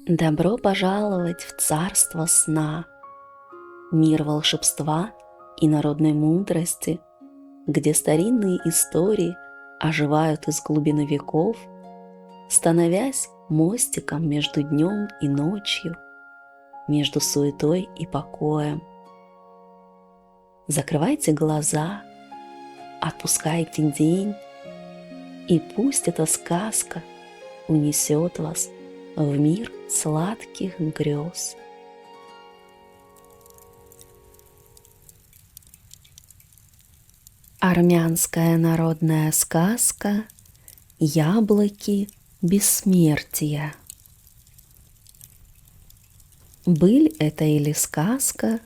Добро пожаловать в царство сна, мир волшебства и народной мудрости, где старинные истории оживают из глубины веков, становясь мостиком между днем и ночью, между суетой и покоем. Закрывайте глаза, отпускайте день, и пусть эта сказка унесет вас в мир сладких грез. Армянская народная сказка «Яблоки бессмертия». Быль это или сказка,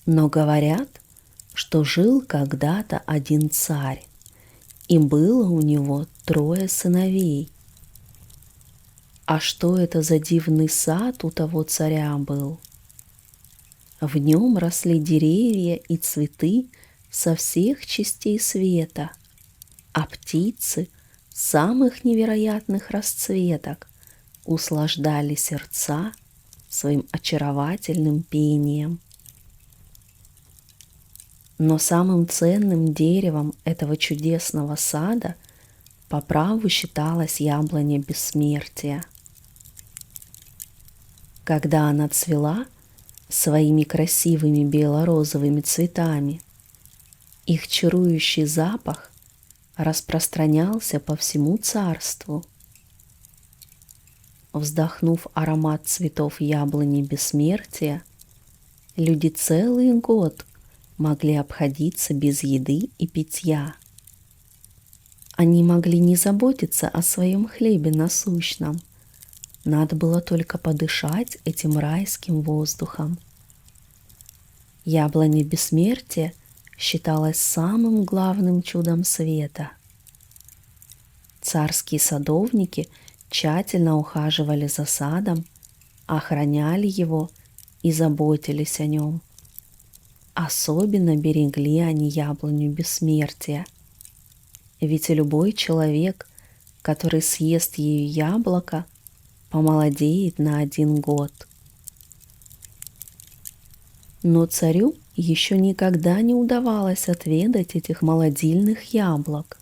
но говорят, что жил когда-то один царь, и было у него 3 сыновей. А что это за дивный сад у того царя был? В нем росли деревья и цветы со всех частей света, а птицы самых невероятных расцветок услаждали сердца своим очаровательным пением. Но самым ценным деревом этого чудесного сада по праву считалась яблоня бессмертия. Когда она цвела своими красивыми бело-розовыми цветами, их чарующий запах распространялся по всему царству. Вздохнув аромат цветов яблони бессмертия, люди целый год могли обходиться без еды и питья. Они могли не заботиться о своем хлебе насущном. Надо было только подышать этим райским воздухом. Яблоня бессмертия считалась самым главным чудом света. Царские садовники тщательно ухаживали за садом, охраняли его и заботились о нем. Особенно берегли они яблоню бессмертия. Ведь любой человек, который съест ее яблоко, помолодеет на 1 год. Но царю еще никогда не удавалось отведать этих молодильных яблок.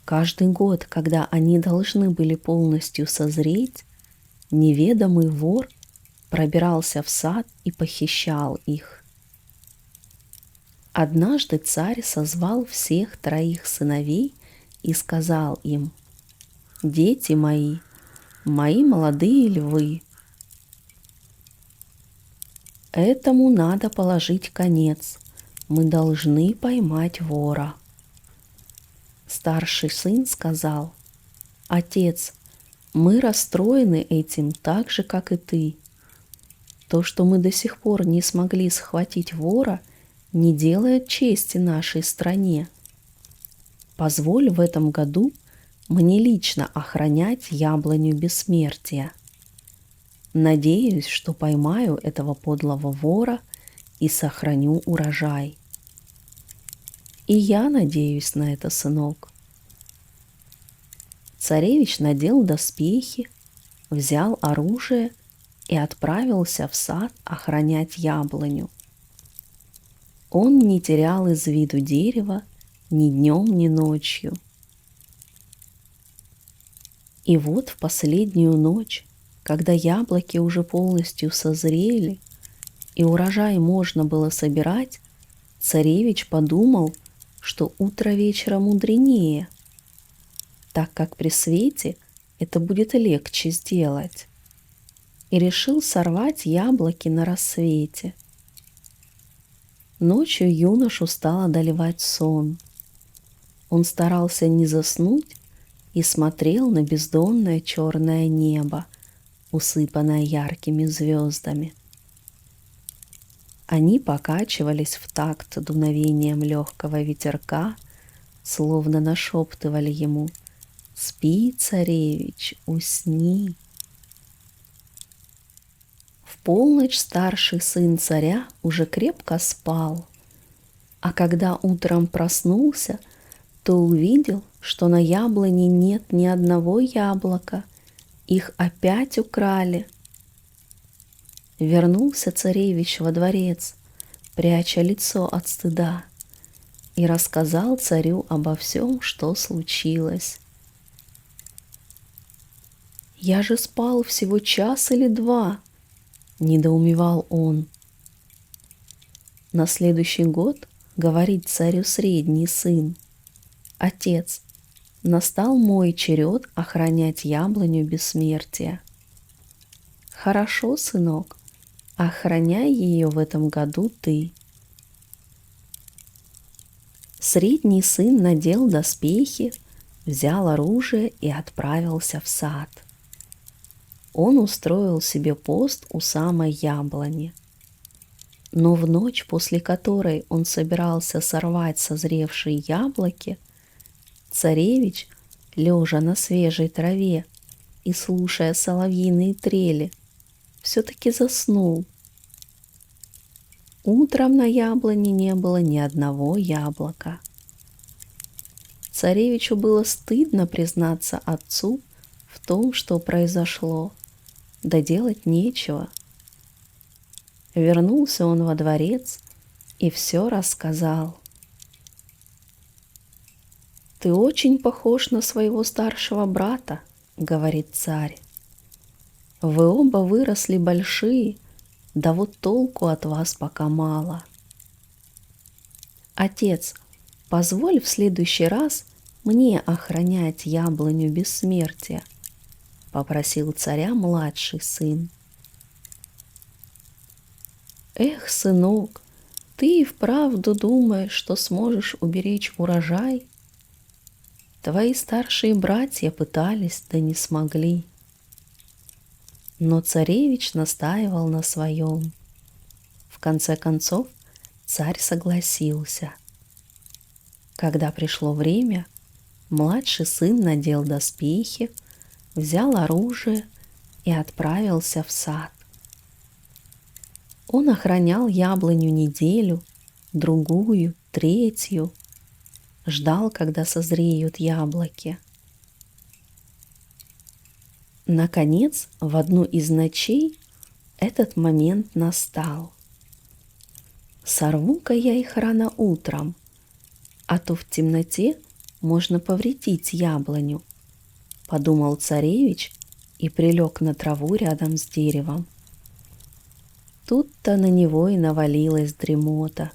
Каждый год, когда они должны были полностью созреть, неведомый вор пробирался в сад и похищал их. Однажды царь созвал всех 3 сыновей и сказал им: «Дети мои, мои молодые львы, этому надо положить конец, мы должны поймать вора». Старший сын сказал: «Отец, мы расстроены этим так же, как и ты. То, что мы до сих пор не смогли схватить вора, не делает чести нашей стране. Позволь в этом году мне лично охранять яблоню бессмертия. Надеюсь, что поймаю этого подлого вора и сохраню урожай». «И я надеюсь на это, сынок». Царевич надел доспехи, взял оружие и отправился в сад охранять яблоню. Он не терял из виду дерева ни днем, ни ночью. И вот в последнюю ночь, когда яблоки уже полностью созрели и урожай можно было собирать, царевич подумал, что утро вечера мудренее, так как при свете это будет легче сделать, и решил сорвать яблоки на рассвете. Ночью юношу стал одолевать сон. Он старался не заснуть и смотрел на бездонное черное небо, усыпанное яркими звездами. Они покачивались в такт дуновением легкого ветерка, словно нашептывали ему: «Спи, царевич, усни». В полночь старший сын царя уже крепко спал, а когда утром проснулся, то увидел, что на яблоне нет ни одного яблока, Их опять украли. Вернулся царевич во дворец, пряча лицо от стыда, и рассказал царю обо всем, что случилось. «Я же спал всего час или два», — недоумевал он. На следующий год говорит царю средний сын: «Отец, настал мой черед охранять яблоню бессмертия». «Хорошо, сынок, охраняй ее в этом году ты». Средний сын надел доспехи, взял оружие и отправился в сад. Он устроил себе пост у самой яблони. Но в ночь, после которой он собирался сорвать созревшие яблоки, царевич, лежа на свежей траве и слушая соловьиные трели, все-таки заснул. Утром на яблоне не было ни одного яблока. Царевичу было стыдно признаться отцу в том, что произошло, да делать нечего. Вернулся он во дворец и все рассказал. «Ты очень похож на своего старшего брата», — говорит царь. «Вы оба выросли большие, да вот толку от вас пока мало. Отец, позволь в следующий раз мне охранять яблоню бессмертия», — попросил царя младший сын. «Эх, сынок, ты и вправду думаешь, что сможешь уберечь урожай? Твои старшие братья пытались, да не смогли». Но царевич настаивал на своем. В конце концов царь согласился. Когда пришло время, младший сын надел доспехи, взял оружие и отправился в сад. Он охранял яблоню неделю, другую, третью, ждал, когда созреют яблоки. Наконец, в одну из ночей этот момент настал. «Сорву-ка я их рано утром, а то в темноте можно повредить яблоню», — подумал царевич и прилег на траву рядом с деревом. Тут-то на него и навалилась дремота.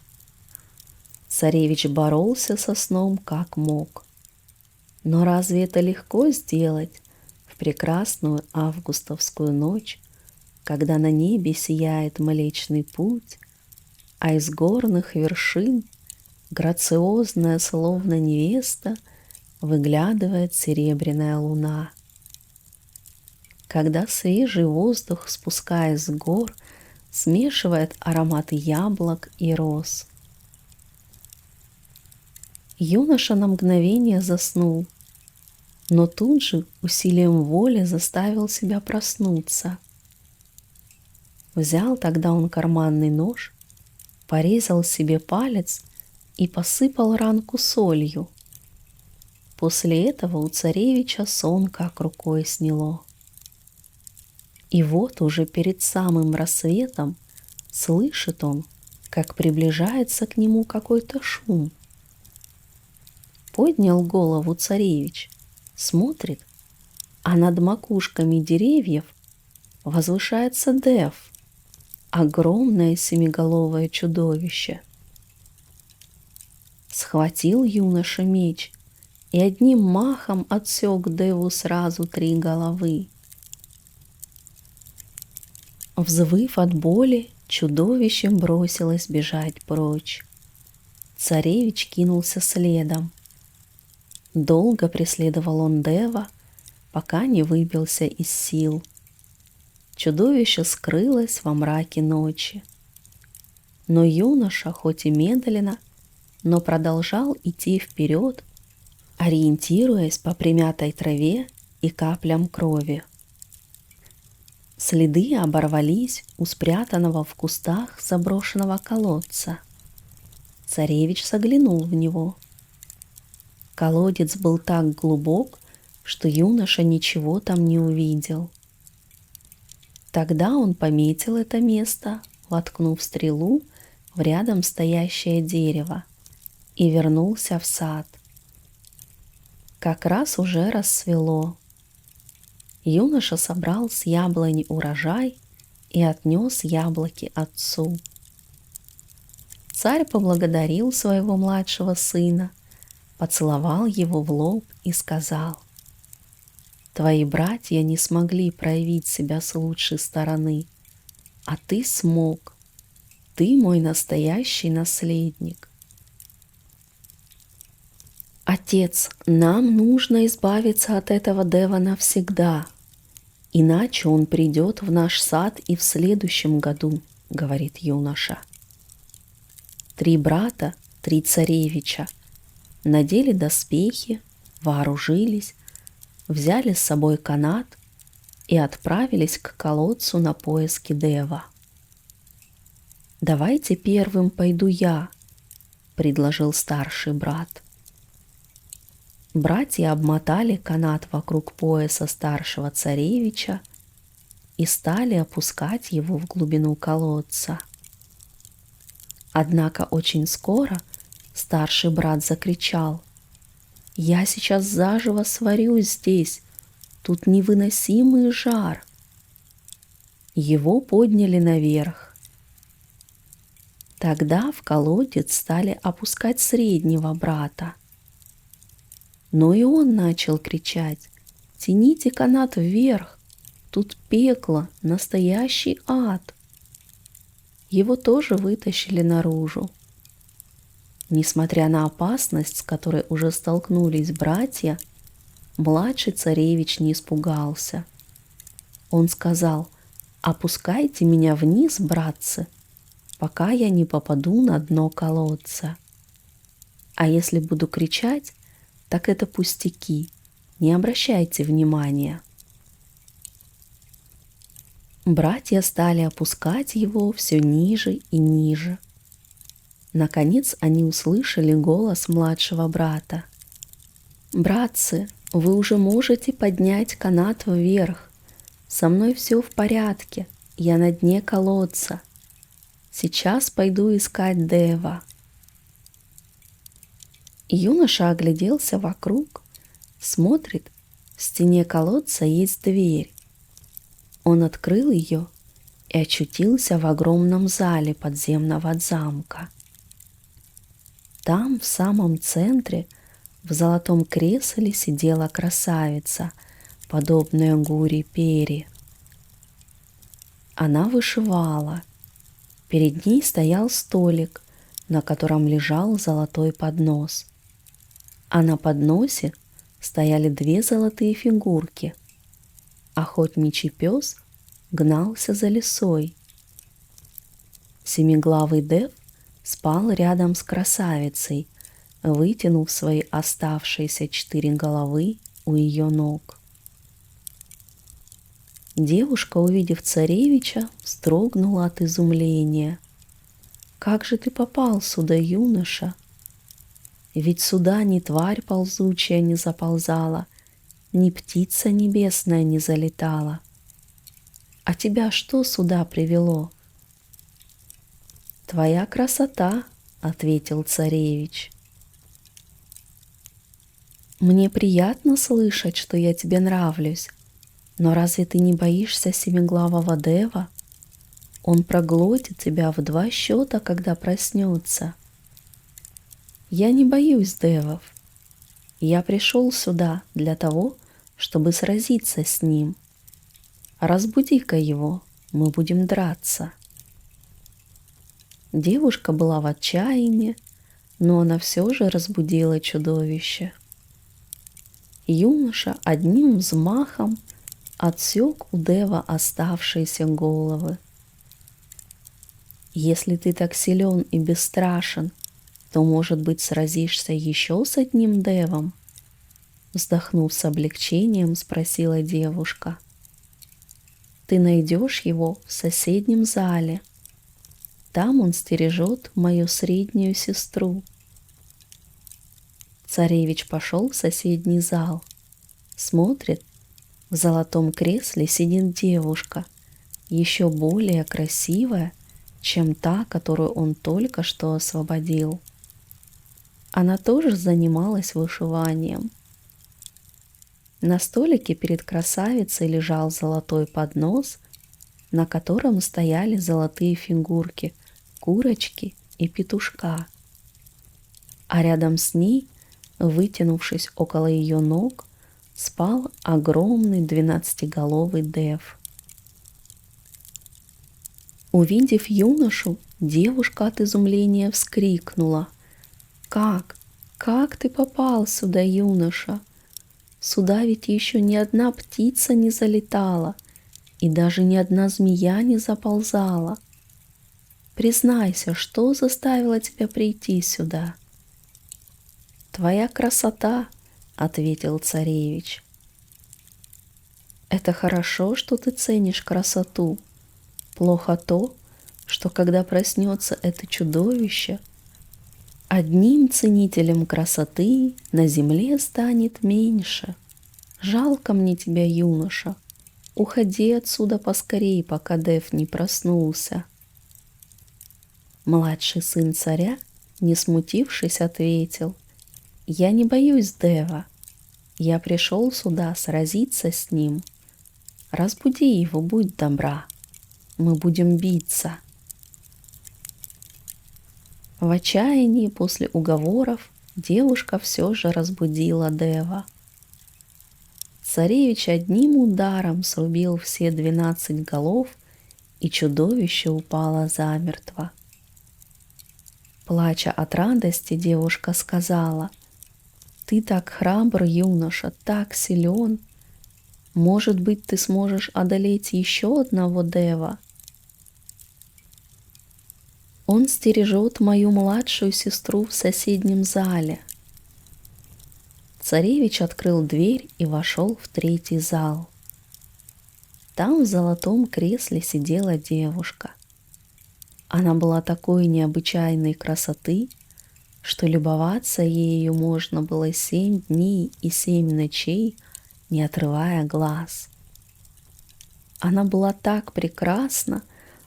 Царевич боролся со сном как мог. Но разве это легко сделать в прекрасную августовскую ночь, когда на небе сияет Млечный Путь, а из горных вершин, грациозная, словно невеста, выглядывает серебряная луна? Когда свежий воздух, спускаясь с гор, смешивает ароматы яблок и роз. Юноша на мгновение заснул, но тут же усилием воли заставил себя проснуться. Взял тогда он карманный нож, порезал себе палец и посыпал ранку солью. После этого у царевича сон как рукой сняло. И вот уже перед самым рассветом слышит он, как приближается к нему какой-то шум. Поднял голову царевич, смотрит, а над макушками деревьев возвышается Дев, огромное семиголовое чудовище. Схватил юноша меч и одним махом отсек Деву сразу 3 головы. Взвыв от боли, чудовище бросилось бежать прочь. Царевич кинулся следом. Долго преследовал он Дева, пока не выбился из сил. Чудовище скрылось во мраке ночи. Но юноша, хоть и медленно, но продолжал идти вперед, ориентируясь по примятой траве и каплям крови. Следы оборвались у спрятанного в кустах заброшенного колодца. Царевич заглянул в него. Колодец был так глубок, что юноша ничего там не увидел. Тогда он пометил это место, воткнув стрелу в рядом стоящее дерево, и вернулся в сад. Как раз уже рассвело. Юноша собрал с яблони урожай и отнес яблоки отцу. Царь поблагодарил своего младшего сына, поцеловал его в лоб и сказал: «Твои братья не смогли проявить себя с лучшей стороны, а ты смог. Ты мой настоящий наследник». «Отец, нам нужно избавиться от этого Дева навсегда, иначе он придет в наш сад и в следующем году», — говорит юноша. 3 брата, 3 царевича, надели доспехи, вооружились, взяли с собой канат и отправились к колодцу на поиски Дева. «Давайте первым пойду я», — предложил старший брат. Братья обмотали канат вокруг пояса старшего царевича и стали опускать его в глубину колодца. Однако очень скоро старший брат закричал: «Я сейчас заживо сварюсь здесь, тут невыносимый жар». Его подняли наверх. Тогда в колодец стали опускать среднего брата. Но и он начал кричать: «Тяните канат вверх, тут пекло, настоящий ад». Его тоже вытащили наружу. Несмотря на опасность, с которой уже столкнулись братья, младший царевич не испугался. Он сказал: «Опускайте меня вниз, братцы, пока я не попаду на дно колодца. А если буду кричать, так это пустяки, не обращайте внимания». Братья стали опускать его все ниже и ниже. Наконец они услышали голос младшего брата: «Братцы, вы уже можете поднять канат вверх. Со мной все в порядке, я на дне колодца. Сейчас пойду искать Дева». Юноша огляделся вокруг, смотрит, в стене колодца есть дверь. Он открыл ее и очутился в огромном зале подземного замка. Там, в самом центре, в золотом кресле сидела красавица, подобная Гури Пери. Она вышивала. Перед ней стоял столик, на котором лежал золотой поднос. А на подносе стояли 2 золотые фигурки. Охотничий пес гнался за лисой. Семиглавый Дев спал рядом с красавицей, вытянув свои оставшиеся 4 головы у ее ног. Девушка, увидев царевича, вздрогнула от изумления. «Как же ты попал сюда, юноша? Ведь сюда ни тварь ползучая не заползала, ни птица небесная не залетала. А тебя что сюда привело?» «Твоя красота», — ответил царевич. «Мне приятно слышать, что я тебе нравлюсь, но разве ты не боишься семиглавого Дева? Он проглотит тебя в 2 счета, когда проснется». «Я не боюсь Девов. Я пришел сюда для того, чтобы сразиться с ним. Разбуди-ка его, мы будем драться». Девушка была в отчаянии, но она все же разбудила чудовище. Юноша одним взмахом отсек у Дева оставшиеся головы. «Если ты так силен и бесстрашен, то, может быть, сразишься еще с одним Девом?» Вздохнув с облегчением, спросила девушка. «Ты найдешь его в соседнем зале. Там он стережет мою среднюю сестру». Царевич пошел в соседний зал. Смотрит, в золотом кресле сидит девушка, еще более красивая, чем та, которую он только что освободил. Она тоже занималась вышиванием. На столике перед красавицей лежал золотой поднос, на котором стояли золотые фигурки, курочки и петушка. А рядом с ней, вытянувшись около ее ног, спал огромный 12-головый дев. Увидев юношу, девушка от изумления вскрикнула: «Как? Как ты попал сюда, юноша? Сюда ведь еще ни одна птица не залетала, и даже ни одна змея не заползала. Признайся, что заставило тебя прийти сюда?» «Твоя красота», — ответил царевич. «Это хорошо, что ты ценишь красоту. Плохо то, что когда проснется это чудовище, одним ценителем красоты на земле станет меньше. Жалко мне тебя, юноша. Уходи отсюда поскорей, пока Дев не проснулся». Младший сын царя, не смутившись, ответил: «Я не боюсь Дева. Я пришел сюда сразиться с ним. Разбуди его, будь добра. Мы будем биться». В отчаянии после уговоров девушка все же разбудила Дева. Царевич одним ударом срубил все 12 голов, и чудовище упало замертво. Плача от радости, девушка сказала: «Ты так храбр, юноша, так силен. Может быть, ты сможешь одолеть еще одного Дева? Он стережет мою младшую сестру в соседнем зале». Царевич открыл дверь и вошел в третий зал. Там в золотом кресле сидела девушка. Она была такой необычайной красоты, что любоваться ею можно было 7 дней и 7 ночей, не отрывая глаз. Она была так прекрасна,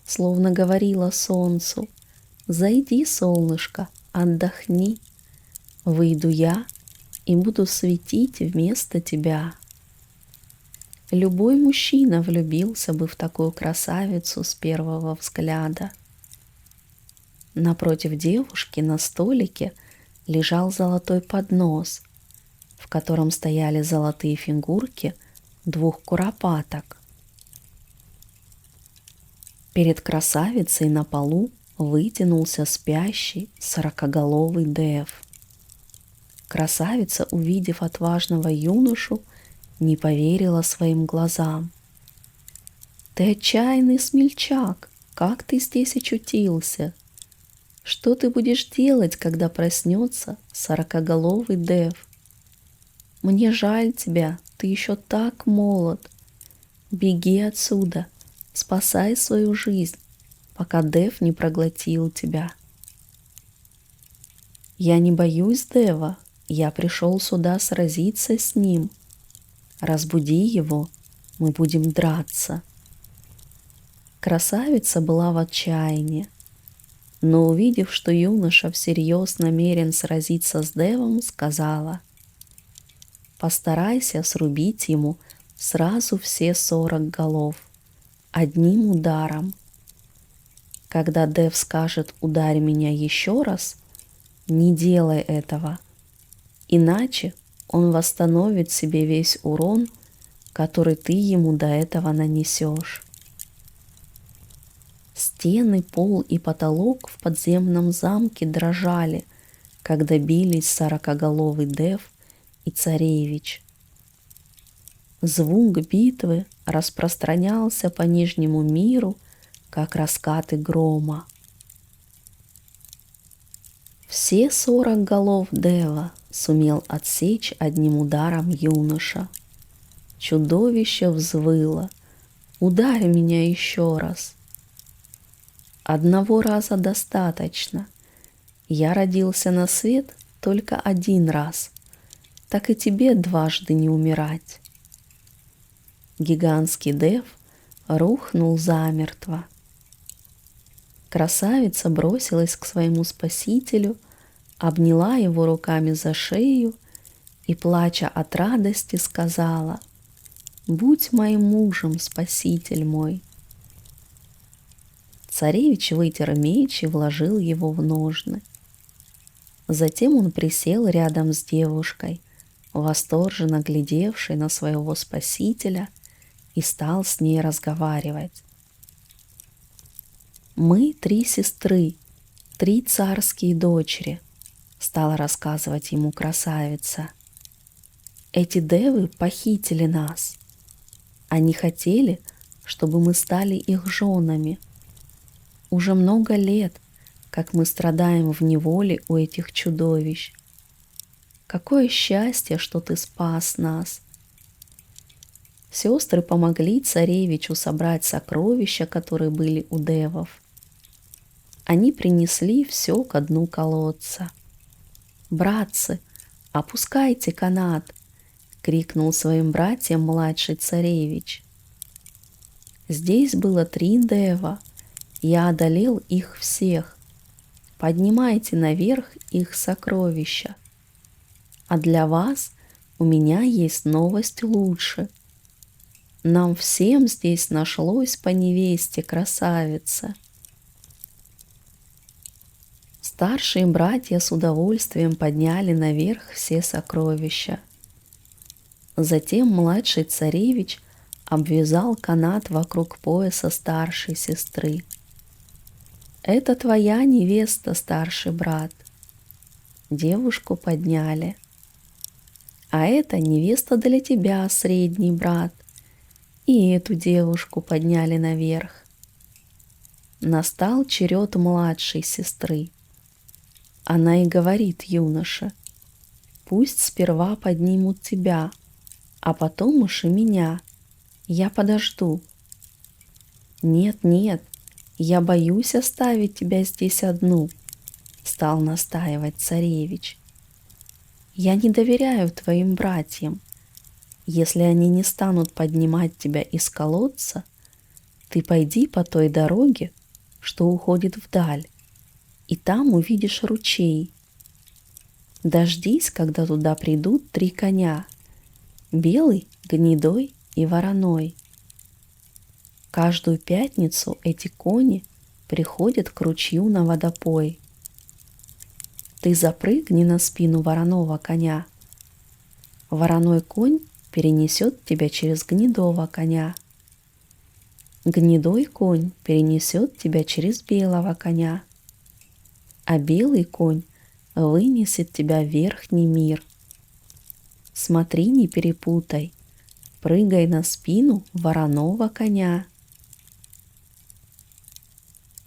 словно говорила солнцу: «Зайди, солнышко, отдохни. Выйду я и буду светить вместо тебя». Любой мужчина влюбился бы в такую красавицу с первого взгляда. Напротив девушки на столике лежал золотой поднос, в котором стояли золотые фигурки 2 куропаток. Перед красавицей на полу вытянулся спящий 40-головый Дев. Красавица, увидев отважного юношу, не поверила своим глазам. «Ты отчаянный смельчак! Как ты здесь очутился? Что ты будешь делать, когда проснется 40-головый Дев? Мне жаль тебя, ты еще так молод. Беги отсюда, спасай свою жизнь, пока Дев не проглотил тебя». «Я не боюсь Дева, я пришел сюда сразиться с ним. Разбуди его, мы будем драться». Красавица была в отчаянии, но, увидев, что юноша всерьез намерен сразиться с Девом, сказала: «Постарайся срубить ему сразу все 40 голов, одним ударом. Когда Дев скажет «ударь меня еще раз», не делай этого, иначе он восстановит себе весь урон, который ты ему до этого нанесешь». Стены, пол и потолок в подземном замке дрожали, когда бились 40-головый Дев и царевич. Звук битвы распространялся по нижнему миру, как раскаты грома. Все 40 голов Дева сумел отсечь одним ударом юноша. Чудовище взвыло: «Ударь меня еще раз». «Одного раза достаточно. Я родился на свет только один раз. Так и тебе дважды не умирать». гигантский дев рухнул замертво. Красавица бросилась к своему спасителю, обняла его руками за шею и, плача от радости, сказала: «Будь моим мужем, спаситель мой». Царевич вытер меч и вложил его в ножны. Затем он присел рядом с девушкой, восторженно глядевшей на своего спасителя, и стал с ней разговаривать. «Мы 3 сестры, 3 царские дочери», — стала рассказывать ему красавица. «Эти девы похитили нас. Они хотели, чтобы мы стали их женами. Уже много лет, как мы страдаем в неволе у этих чудовищ. Какое счастье, что ты спас нас!» Сестры помогли царевичу собрать сокровища, которые были у девов. Они принесли все ко дну колодца. «Братцы, опускайте канат!» — крикнул своим братьям младший царевич. «Здесь было 3 дева. Я одолел их всех. Поднимайте наверх их сокровища. А для вас у меня есть новость лучше. Нам всем здесь нашлось по невесте красавица». Старшие братья с удовольствием подняли наверх все сокровища. Затем младший царевич обвязал канат вокруг пояса старшей сестры. «Это твоя невеста, старший брат». Девушку подняли. «А это невеста для тебя, средний брат». И эту девушку подняли наверх. Настал черед младшей сестры. Она и говорит юноше: «Пусть сперва поднимут тебя, а потом уж и меня. Я подожду». «Нет, нет, я боюсь оставить тебя здесь одну», — стал настаивать царевич. «Я не доверяю твоим братьям. Если они не станут поднимать тебя из колодца, ты пойди по той дороге, что уходит вдаль, и там увидишь ручей. Дождись, когда туда придут 3 коня — белый, гнедой и вороной. Каждую пятницу эти кони приходят к ручью на водопой. Ты запрыгни на спину вороного коня. Вороной конь перенесет тебя через гнедого коня. Гнедой конь перенесет тебя через белого коня, а белый конь вынесет тебя в верхний мир. Смотри, не перепутай, прыгай на спину вороного коня.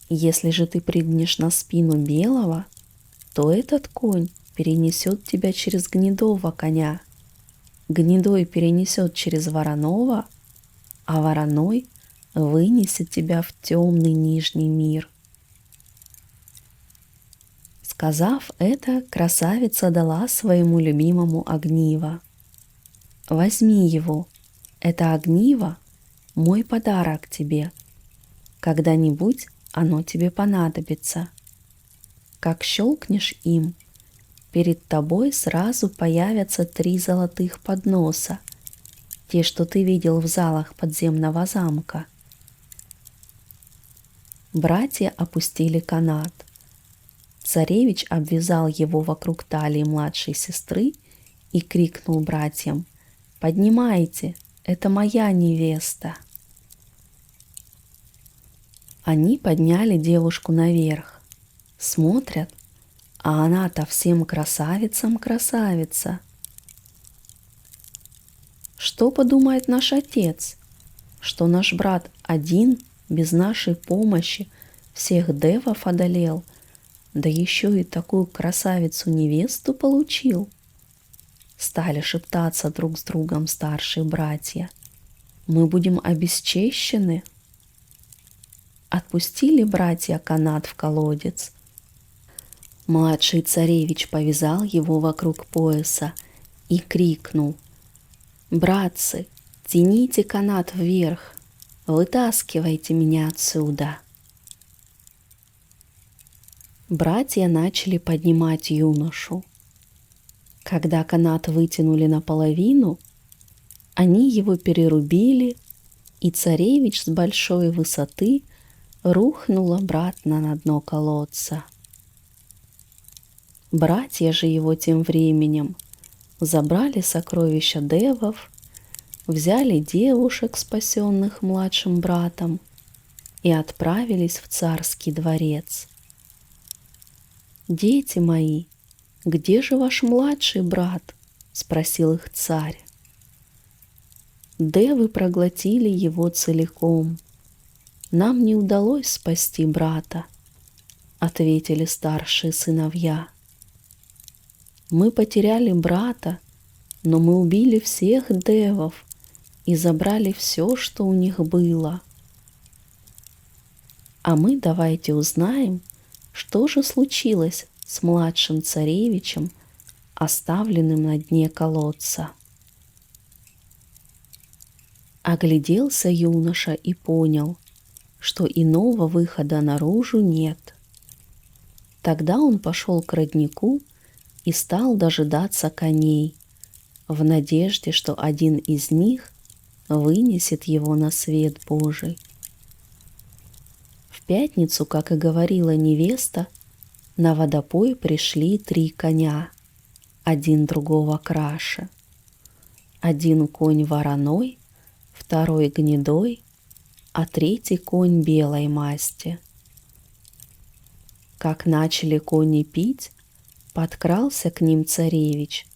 Если же ты прыгнешь на спину белого, то этот конь перенесет тебя через гнедого коня. Гнедой перенесет через вороного, а вороной вынесет тебя в темный нижний мир. Сказав это, красавица дала своему любимому огниво. «Возьми его, это огниво — мой подарок тебе. Когда-нибудь оно тебе понадобится. Как щелкнешь им, перед тобой сразу появятся 3 золотых подноса, те, что ты видел в залах подземного замка». Братья опустили канат. Царевич обвязал его вокруг талии младшей сестры и крикнул братьям: «Поднимайте, это моя невеста». Они подняли девушку наверх. Смотрят, а она-то всем красавицам красавица. Что подумает наш отец? Что наш брат один, без нашей помощи, всех девов одолел, да еще и такую красавицу-невесту получил? Стали шептаться друг с другом старшие братья. Мы будем обесчещены. Отпустили братья канат в колодец. Младший царевич повязал его вокруг пояса и крикнул: «Братцы, Тяните канат вверх, вытаскивайте меня отсюда. Братья начали поднимать юношу. Когда канат вытянули наполовину, они его перерубили, и царевич с большой высоты рухнул обратно на дно колодца. Братья же его тем временем забрали сокровища девов, взяли девушек, спасенных младшим братом, и отправились в царский дворец. «Дети мои, где же ваш младший брат?» — спросил их царь. «Девы проглотили его целиком. Нам не удалось спасти брата», — ответили старшие сыновья. «Мы потеряли брата, но мы убили всех девов и забрали все, что у них было. А мы давайте узнаем, что же случилось с младшим царевичем, оставленным на дне колодца». Огляделся юноша и понял, что иного выхода наружу нет. Тогда он пошел к роднику и стал дожидаться коней, в надежде, что один из них вынесет его на свет Божий. В пятницу, как и говорила невеста, на водопой пришли 3 коня, один другого краше. Один конь вороной, второй гнедой, а 3-й конь белой масти. Как начали кони пить, подкрался к ним царевич,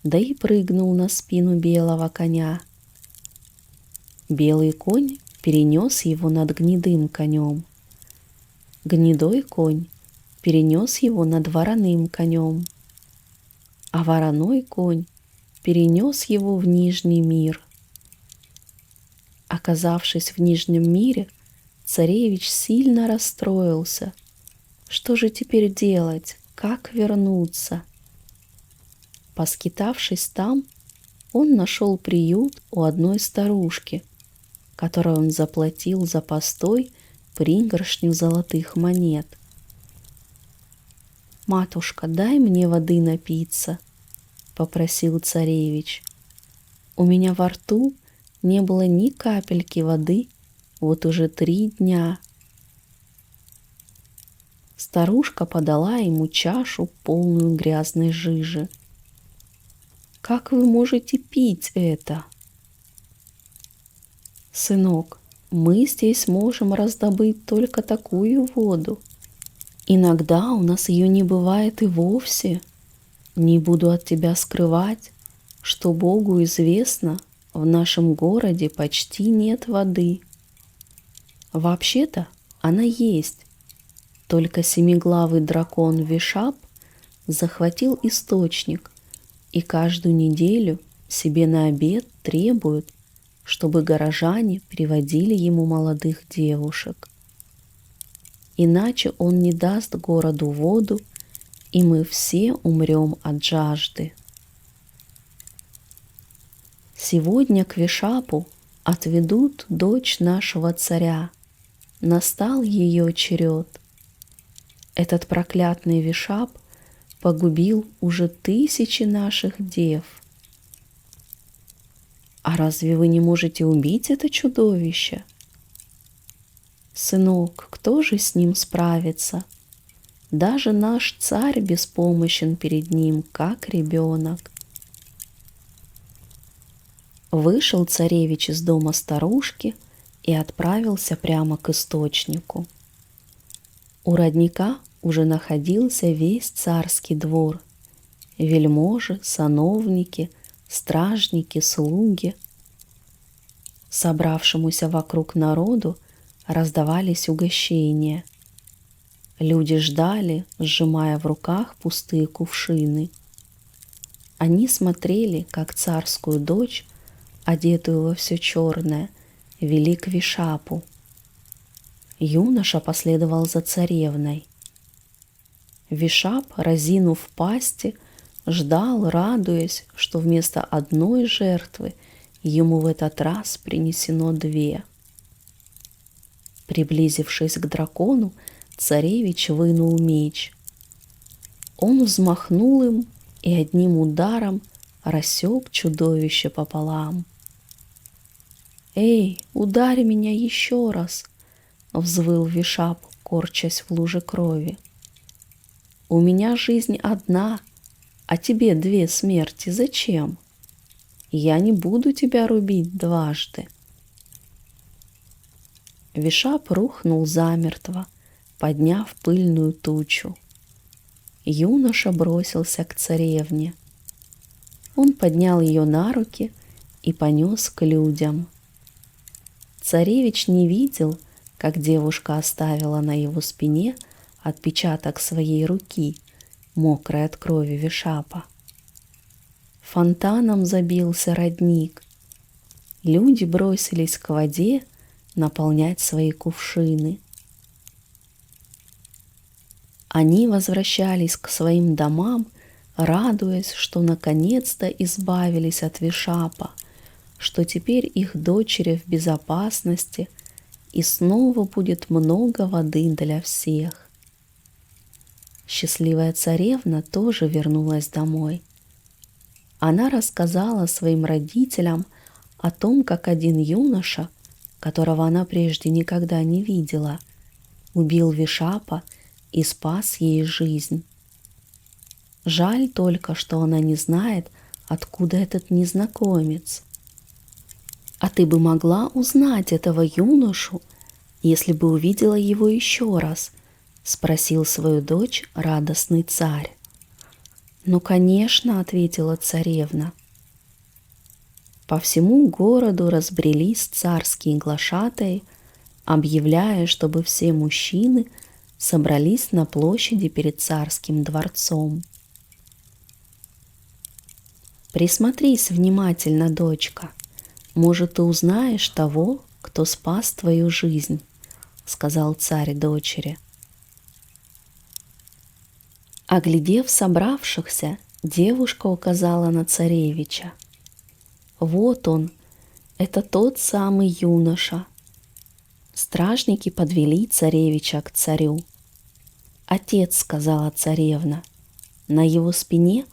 да и прыгнул на спину белого коня. Белый конь перенес его над гнедым конем. Гнедой конь перенес его над вороным конем, а вороной конь перенес его в Нижний мир. Оказавшись в Нижнем мире, царевич сильно расстроился. Что же теперь делать? Как вернуться? Поскитавшись там, он нашел приют у одной старушки, которой он заплатил за постой пригоршню золотых монет. «Матушка, дай мне воды напиться», — попросил царевич. «У меня во рту не было ни капельки воды вот уже 3 дня». Старушка подала ему чашу, полную грязной жижи. «Как вы можете пить это?» «Сынок, мы здесь можем раздобыть только такую воду. Иногда у нас ее не бывает и вовсе. Не буду от тебя скрывать, что Богу известно, в нашем городе почти нет воды. Вообще-то она есть, только семиглавый дракон Вишап захватил источник и каждую неделю себе на обед требует, чтобы горожане приводили ему молодых девушек. Иначе он не даст городу воду, и мы все умрем от жажды. Сегодня к Вишапу отведут дочь нашего царя. Настал ее черед. Этот проклятый Вишап погубил уже 1000 наших дев. А разве вы не можете убить это чудовище? Сынок, кто же с ним справится? Даже наш царь беспомощен перед ним, как ребенок. Вышел царевич из дома старушки и отправился прямо к источнику. У родника уже находился весь царский двор. Вельможи, сановники, стражники, слуги. Собравшемуся вокруг народу раздавались угощения. Люди ждали, сжимая в руках пустые кувшины. Они смотрели, как царскую дочь, одетую во все черное, вели к Вишапу. Юноша последовал за царевной. Вишап, разинув пасти, ждал, радуясь, что вместо одной жертвы ему в этот раз принесено 2. Приблизившись к дракону, царевич вынул меч. Он взмахнул им и одним ударом рассек чудовище пополам. «Эй, ударь меня еще раз!» — взвыл Вишап, корчась в луже крови. «У меня жизнь одна, а тебе 2 смерти зачем? Я не буду тебя рубить дважды». Вишап рухнул замертво, подняв пыльную тучу. Юноша бросился к царевне. Он поднял ее на руки и понес к людям. Царевич не видел, как девушка оставила на его спине отпечаток своей руки, мокрой от крови Вишапа. Фонтаном забился родник. Люди бросились к воде наполнять свои кувшины. Они возвращались к своим домам, радуясь, что наконец-то избавились от Вишапа, что теперь их дочери в безопасности и снова будет много воды для всех. Счастливая царевна тоже вернулась домой. Она рассказала своим родителям о том, как один юноша, которого она прежде никогда не видела, убил Вишапа и спас ей жизнь. Жаль только, что она не знает, откуда этот незнакомец. «А ты бы могла узнать этого юношу, если бы увидела его еще раз?» — спросил свою дочь радостный царь. «Ну, конечно», — ответила царевна. По всему городу разбрелись царские глашатаи, объявляя, чтобы все мужчины собрались на площади перед царским дворцом. «Присмотрись внимательно, дочка. Может, ты узнаешь того, кто спас твою жизнь», — сказал царь дочери. Оглядев собравшихся, девушка указала на царевича. «Вот он, это тот самый юноша». Стражники подвели царевича к царю. «Отец», — сказала царевна, — «на его спине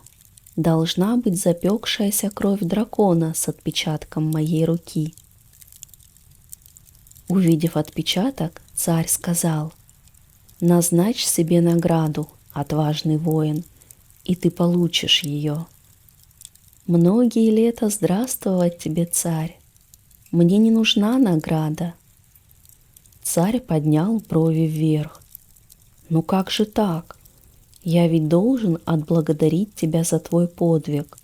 должна быть запекшаяся кровь дракона с отпечатком моей руки». Увидев отпечаток, царь сказал: «Назначь себе награду, отважный воин, и ты получишь ее». «Многие лета здравствовать тебе, царь. Мне не нужна награда». Царь поднял брови вверх. «Ну как же так? Я ведь должен отблагодарить тебя за твой подвиг.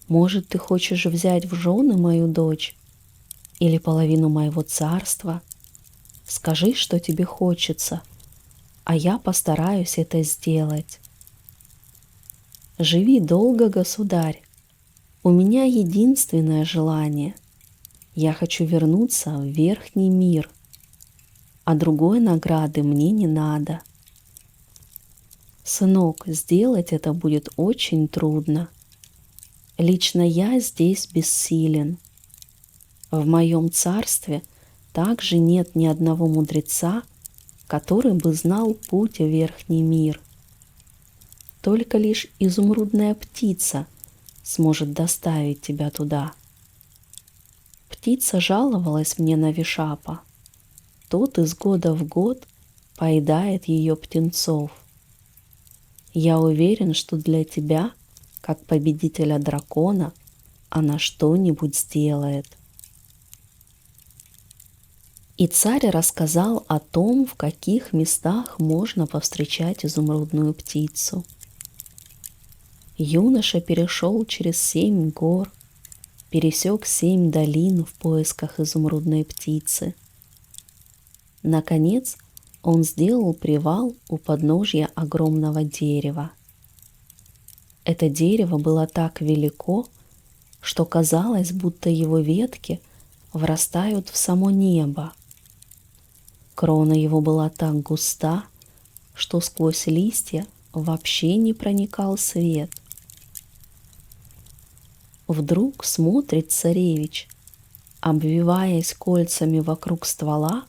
Может, ты хочешь взять в жены мою дочь или половину моего царства? Скажи, что тебе хочется, а я постараюсь это сделать». «Живи долго, государь. У меня единственное желание. Я хочу вернуться в верхний мир, а другой награды мне не надо». «Сынок, сделать это будет очень трудно. Лично я здесь бессилен. В моем царстве также нет ни одного мудреца, который бы знал путь в верхний мир. Только лишь изумрудная птица сможет доставить тебя туда». Птица жаловалась мне на Вишапа. Тот из года в год поедает ее птенцов. Я уверен, что для тебя, как победителя дракона, она что-нибудь сделает. И царь рассказал о том, в каких местах можно повстречать изумрудную птицу. Юноша перешел через 7 гор, пересек 7 долин в поисках изумрудной птицы. Наконец, он сделал привал у подножья огромного дерева. Это дерево было так велико, что казалось, будто его ветки врастают в само небо. Крона его была так густа, что сквозь листья вообще не проникал свет. Вдруг смотрит царевич, обвиваясь кольцами вокруг ствола,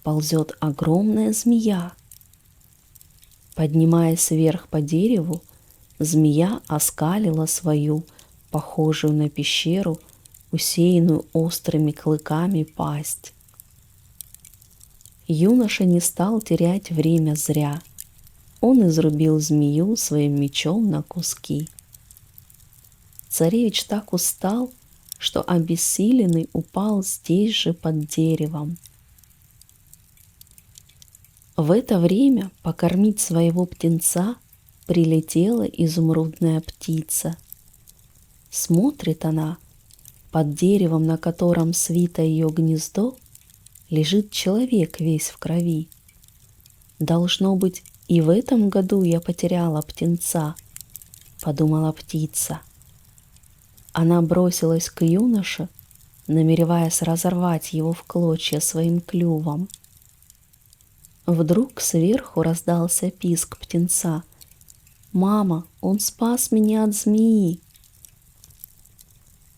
ползет огромная змея. Поднимаясь вверх по дереву, змея оскалила свою, похожую на пещеру, усеянную острыми клыками пасть. Юноша не стал терять время зря. Он изрубил змею своим мечом на куски. Царевич так устал, что обессиленный упал здесь же под деревом. В это время покормить своего птенца прилетела изумрудная птица. Смотрит она, под деревом, на котором свито ее гнездо, лежит человек весь в крови. Должно быть, и в этом году я потеряла птенца, подумала птица. Она бросилась к юноше, намереваясь разорвать его в клочья своим клювом. Вдруг сверху раздался писк птенца. «Мама, он спас меня от змеи!»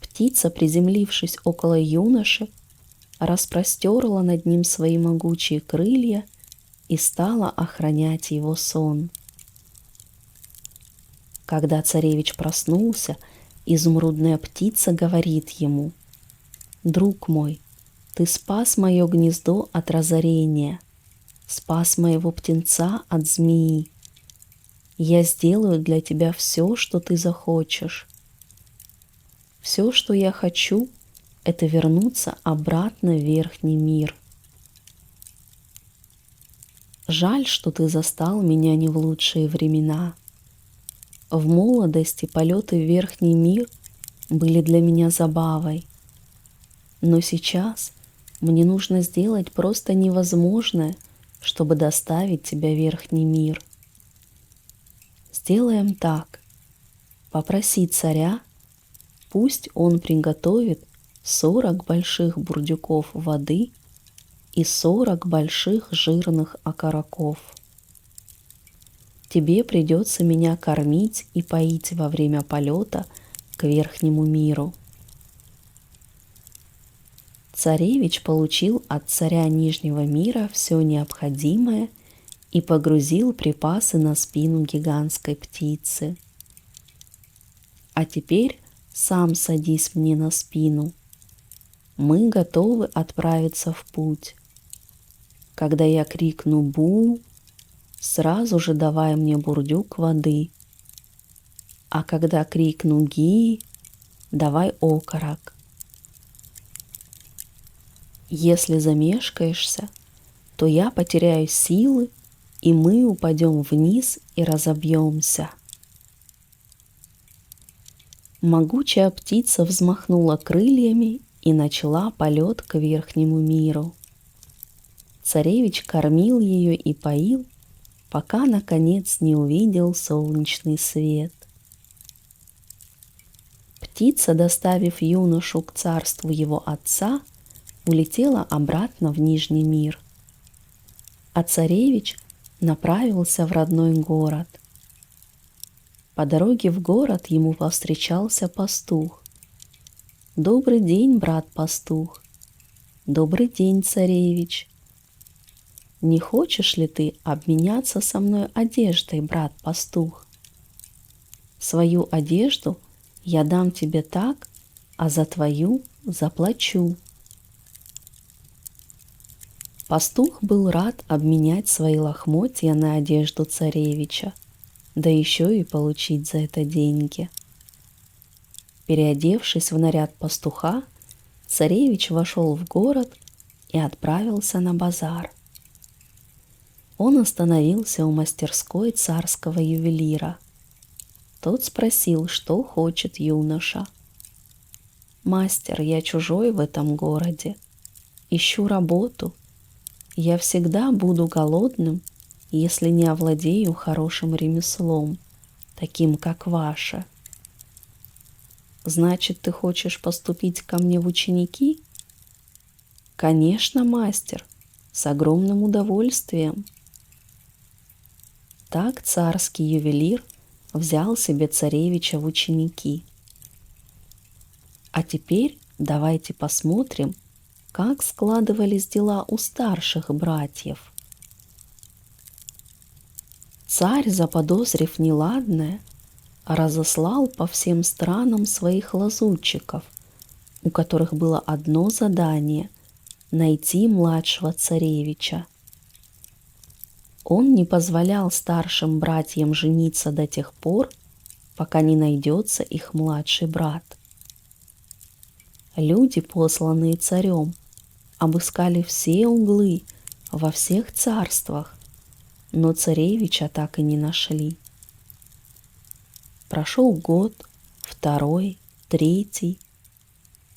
Птица, приземлившись около юноши, распростерла над ним свои могучие крылья и стала охранять его сон. Когда царевич проснулся, изумрудная птица говорит ему: «Друг мой, ты спас мое гнездо от разорения, спас моего птенца от змеи. Я сделаю для тебя все, что ты захочешь. Все, что я хочу, это вернуться обратно в верхний мир. Жаль, что ты застал меня не в лучшие времена. В молодости полеты в верхний мир были для меня забавой. Но сейчас мне нужно сделать просто невозможное, чтобы доставить тебя в верхний мир. Сделаем так. Попроси царя, пусть он приготовит 40 больших бурдюков воды и 40 больших жирных окороков. Тебе придется меня кормить и поить во время полета к верхнему миру». Царевич получил от царя Нижнего мира все необходимое и погрузил припасы на спину гигантской птицы. «А теперь сам садись мне на спину. Мы готовы отправиться в путь. Когда я крикну «бу», сразу же давай мне бурдюк воды. А когда крикну «ги», давай окорок. Если замешкаешься, то я потеряю силы, и мы упадем вниз и разобьемся». Могучая птица взмахнула крыльями и начала полет к верхнему миру. Царевич кормил ее и поил, пока, наконец, не увидел солнечный свет. Птица, доставив юношу к царству его отца, улетела обратно в Нижний мир, а царевич направился в родной город. По дороге в город ему повстречался пастух. «Добрый день, брат-пастух!» «Добрый день, царевич!» «Не хочешь ли ты обменяться со мной одеждой, брат-пастух?» «Свою одежду я дам тебе так, а за твою заплачу». Пастух был рад обменять свои лохмотья на одежду царевича, да еще и получить за это деньги. Переодевшись в наряд пастуха, царевич вошел в город и отправился на базар. Он остановился у мастерской царского ювелира. Тот спросил, что хочет юноша. «Мастер, я чужой в этом городе. Ищу работу. Я всегда буду голодным, если не овладею хорошим ремеслом, таким как ваше». «Значит, ты хочешь поступить ко мне в ученики?» «Конечно, мастер, с огромным удовольствием». Так царский ювелир взял себе царевича в ученики. А теперь давайте посмотрим, как складывались дела у старших братьев. Царь, заподозрив неладное, разослал по всем странам своих лазутчиков, у которых было одно задание — найти младшего царевича. Он не позволял старшим братьям жениться до тех пор, пока не найдется их младший брат. Люди, посланные царем, обыскали все углы во всех царствах, но царевича так и не нашли. Прошел год, второй, третий.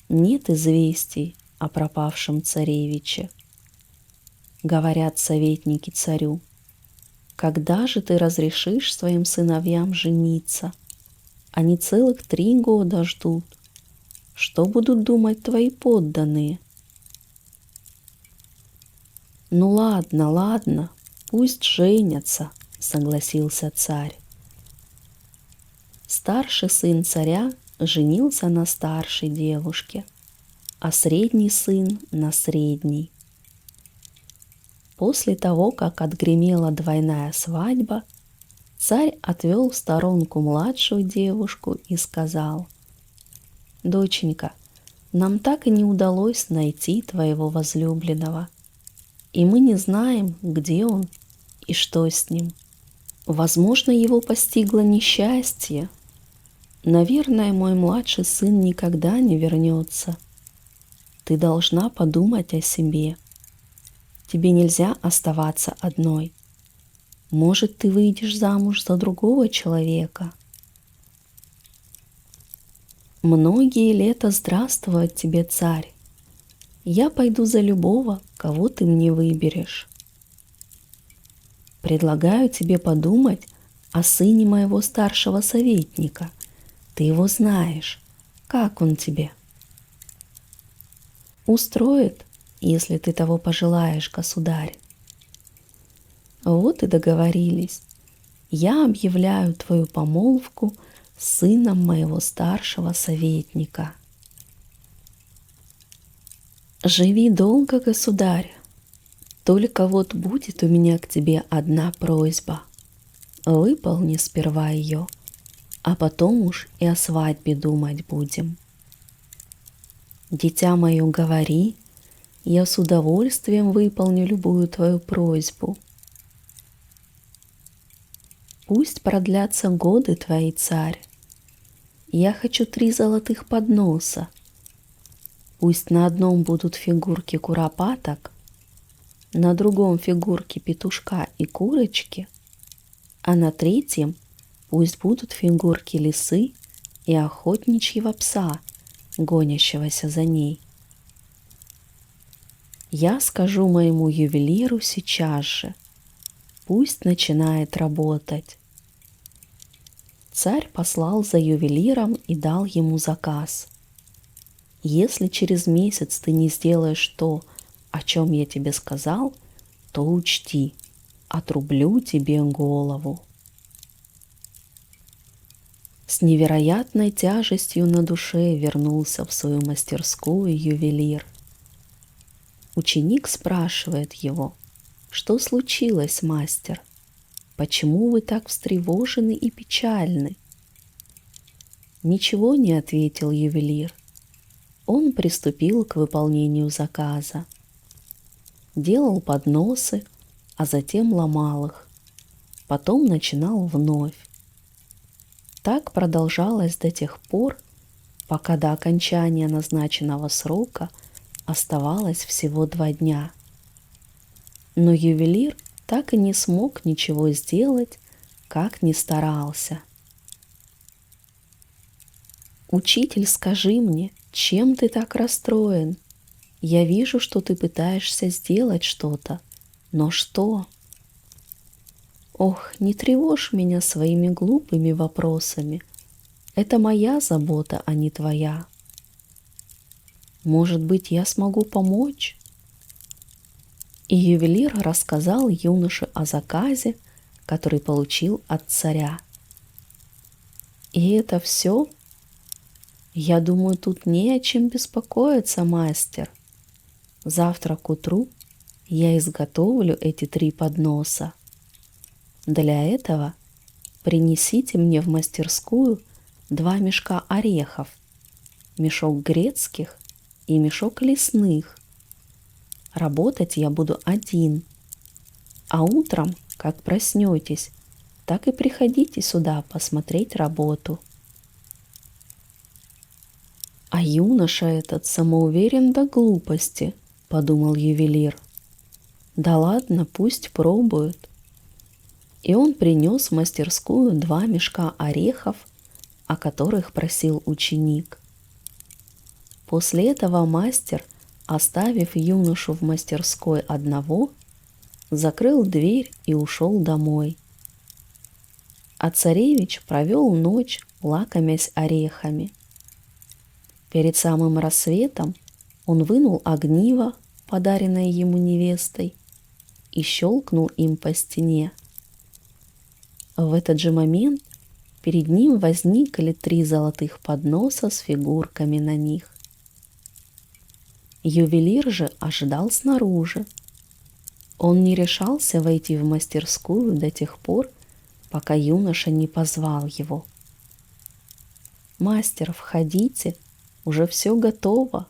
Нет известий о пропавшем царевиче. Говорят советники царю: «Когда же ты разрешишь своим сыновьям жениться? Они целых 3 года ждут. Что будут думать твои подданные?» «Ну ладно, ладно, пусть женятся», — согласился царь. Старший сын царя женился на старшей девушке, а средний сын на средней. После того, как отгремела двойная свадьба, царь отвел в сторонку младшую девушку и сказал: «Доченька, нам так и не удалось найти твоего возлюбленного, и мы не знаем, где он и что с ним. Возможно, его постигло несчастье. Наверное, мой младший сын никогда не вернется. Ты должна подумать о себе. Тебе нельзя оставаться одной. Может, ты выйдешь замуж за другого человека?» «Многие лета здравствовать тебе, царь. Я пойду за любого, кого ты мне выберешь. Предлагаю тебе подумать о сыне моего старшего советника. Ты его знаешь. Как он тебе?» «Устроит, если ты того пожелаешь, государь». «Вот и договорились. Я объявляю твою помолвку с сыном моего старшего советника». «Живи долго, государь. Только вот будет у меня к тебе одна просьба. Выполни сперва ее, а потом уж и о свадьбе думать будем». «Дитя мое, говори, я с удовольствием выполню любую твою просьбу». «Пусть продлятся годы твои, царь. Я хочу 3 золотых подноса. Пусть на одном будут фигурки куропаток, на другом фигурки петушка и курочки, а на третьем пусть будут фигурки лисы и охотничьего пса, гонящегося за ней. Я скажу моему ювелиру сейчас же. Пусть начинает работать». Царь послал за ювелиром и дал ему заказ: «Если через месяц ты не сделаешь то, о чем я тебе сказал, то учти, отрублю тебе голову». С невероятной тяжестью на душе вернулся в свою мастерскую ювелир. Ученик спрашивает его: «Что случилось, мастер? Почему вы так встревожены и печальны?» «Ничего не», — ответил ювелир. Он приступил к выполнению заказа. Делал подносы, а затем ломал их. Потом начинал вновь. Так продолжалось до тех пор, пока до окончания назначенного срока оставалось всего 2 дня. Но ювелир так и не смог ничего сделать, как ни старался. «Учитель, скажи мне, чем ты так расстроен? Я вижу, что ты пытаешься сделать что-то, но что?» «Ох, не тревожь меня своими глупыми вопросами. Это моя забота, а не твоя. Может быть, я смогу помочь?» И ювелир рассказал юноше о заказе, который получил от царя. «И это все?» Я думаю, тут не о чем беспокоиться, мастер. Завтра к утру я изготовлю эти 3 подноса. Для этого принесите мне в мастерскую 2 мешка орехов, мешок грецких и мешок лесных. Работать я буду один, а утром, как проснетесь, так и приходите сюда посмотреть работу. А юноша этот самоуверен до глупости, подумал ювелир. Да ладно, пусть пробует. И он принес в мастерскую 2 мешка орехов, о которых просил ученик. После этого мастер, оставив юношу в мастерской одного, закрыл дверь и ушел домой. А царевич провел ночь, лакомясь орехами. Перед самым рассветом он вынул огниво, подаренное ему невестой, и щелкнул им по стене. В этот же момент перед ним возникли 3 золотых подноса с фигурками на них. Ювелир же ожидал снаружи. Он не решался войти в мастерскую до тех пор, пока юноша не позвал его. «Мастер, входите, уже все готово».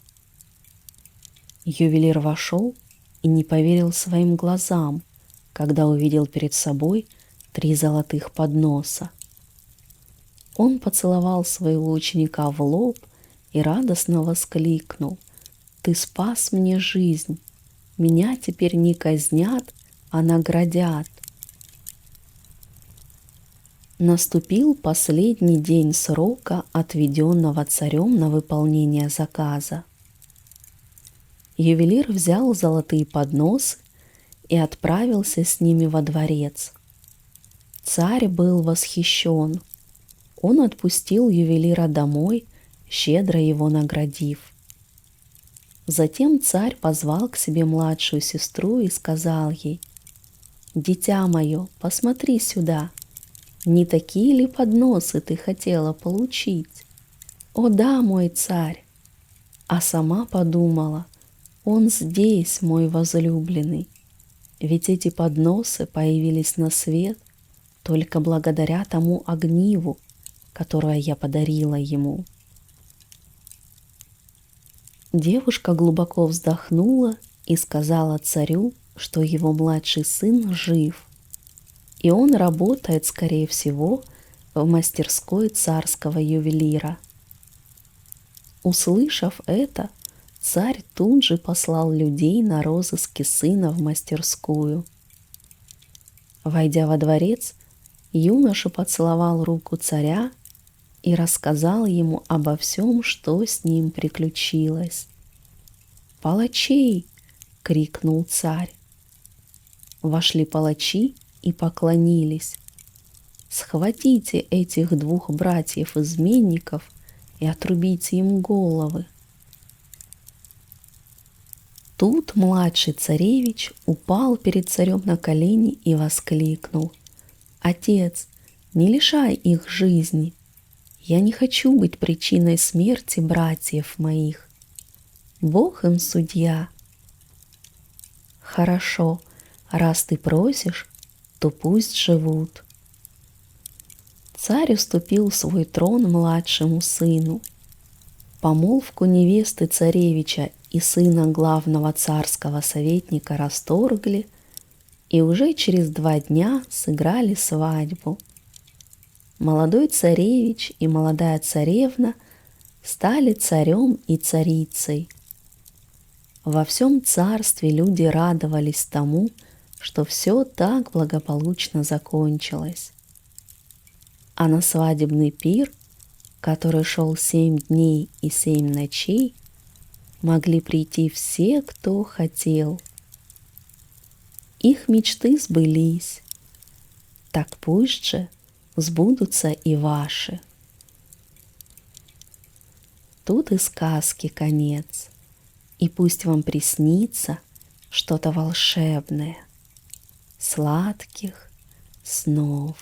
Ювелир вошел и не поверил своим глазам, когда увидел перед собой 3 золотых подноса. Он поцеловал своего ученика в лоб и радостно воскликнул: «Ты спас мне жизнь! Меня теперь не казнят, а наградят!» Наступил последний день срока, отведенного царем на выполнение заказа. Ювелир взял золотые подносы и отправился с ними во дворец. Царь был восхищен. Он отпустил ювелира домой, щедро его наградив. Затем царь позвал к себе младшую сестру и сказал ей: «Дитя мое, посмотри сюда, не такие ли подносы ты хотела получить?» «О да, мой царь!» А сама подумала: «Он здесь, мой возлюбленный, ведь эти подносы появились на свет только благодаря тому огниву, которое я подарила ему». Девушка глубоко вздохнула и сказала царю, что его младший сын жив, и он работает, скорее всего, в мастерской царского ювелира. Услышав это, царь тут же послал людей на розыски сына в мастерскую. Войдя во дворец, юноша поцеловал руку царя и рассказал ему обо всем, что с ним приключилось. «Палачей!» — крикнул царь. Вошли палачи и поклонились. «Схватите этих 2 братьев-изменников и отрубите им головы». Тут младший царевич упал перед царем на колени и воскликнул: «Отец, не лишай их жизни. Я не хочу быть причиной смерти братьев моих. Бог им судья». «Хорошо, раз ты просишь, то пусть живут». Царь уступил свой трон младшему сыну. Помолвку невесты царевича и сына главного царского советника расторгли, и уже через 2 дня сыграли свадьбу. Молодой царевич и молодая царевна стали царем и царицей. Во всем царстве люди радовались тому, что все так благополучно закончилось. А на свадебный пир, который шел 7 дней и 7 ночей, могли прийти все, кто хотел. Их мечты сбылись. Так пусть же сбудутся и ваши. Тут и сказки конец, и пусть вам приснится что-то волшебное. Сладких снов.